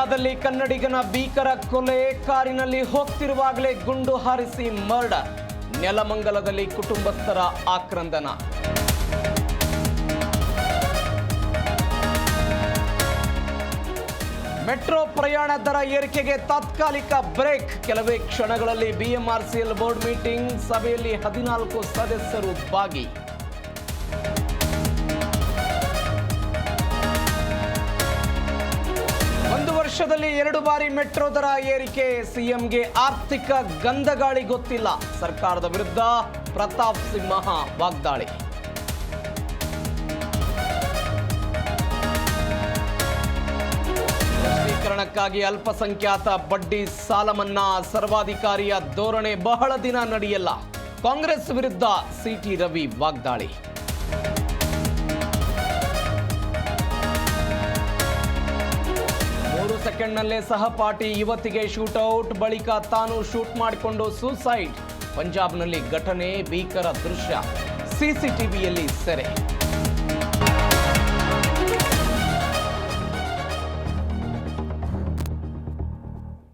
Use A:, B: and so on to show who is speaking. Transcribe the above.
A: ಮಂಡ್ಯದಲ್ಲಿ ಕನ್ನಡಿಗನ ಭೀಕರ ಕೊಲೆ, ಕಾರಿನಲ್ಲಿ ಹೋಗ್ತಿರುವಾಗಲೇ ಗುಂಡು ಹಾರಿಸಿ ಮರ್ಡರ್. ನೆಲಮಂಗಲದಲ್ಲಿ ಕುಟುಂಬಸ್ಥರ ಆಕ್ರಂದನ. ಮೆಟ್ರೋ ಪ್ರಯಾಣ ದರ ಏರಿಕೆಗೆ ತಾತ್ಕಾಲಿಕ ಬ್ರೇಕ್. ಕೆಲವೇ ಕ್ಷಣಗಳಲ್ಲಿ ಬಿಎಂಆರ್ಸಿಎಲ್ ಬೋರ್ಡ್ ಮೀಟಿಂಗ್. ಸಭೆಯಲ್ಲಿ 14 ಸದಸ್ಯರು ಭಾಗಿ. ಒಂದು ವರ್ಷದಲ್ಲಿ 2 ಬಾರಿ ಮೆಟ್ರೋ ದರ ಏರಿಕೆ. ಸಿಎಂಗೆ ಆರ್ಥಿಕ ಗಂಧಗಾಳಿ ಗೊತ್ತಿಲ್ಲ. ಸರ್ಕಾರದ ವಿರುದ್ಧ ಪ್ರತಾಪ್ ಸಿಂಹ ವಾಗ್ದಾಳಿ. ಕ್ಕಾಗಿ ಅಲ್ಪಸಂಖ್ಯಾತ ಬಡ್ಡಿ ಸಾಲ ಮನ್ನಾ. ಸರ್ವಾಧಿಕಾರಿಯ ಧೋರಣೆ ಬಹಳ ದಿನ ನಡೆಯಲ್ಲ. ಕಾಂಗ್ರೆಸ್ ವಿರುದ್ಧ ಸಿಟಿ ರವಿ ವಾಗ್ದಾಳಿ. ಸೆಕೆಂಡ್ನಲ್ಲೇ ಸಹಪಾಠಿ ಯುವತಿಗೆ ಶೂಟೌಟ್, ಬಳಿಕ ತಾನು ಶೂಟ್ ಮಾಡಿಕೊಂಡು ಸೂಸೈಡ್. ಪಂಜಾಬ್ನಲ್ಲಿ ಘಟನೆ, ಭೀಕರ ದೃಶ್ಯ ಸಿಸಿಟಿವಿಯಲ್ಲಿ ಸೆರೆ.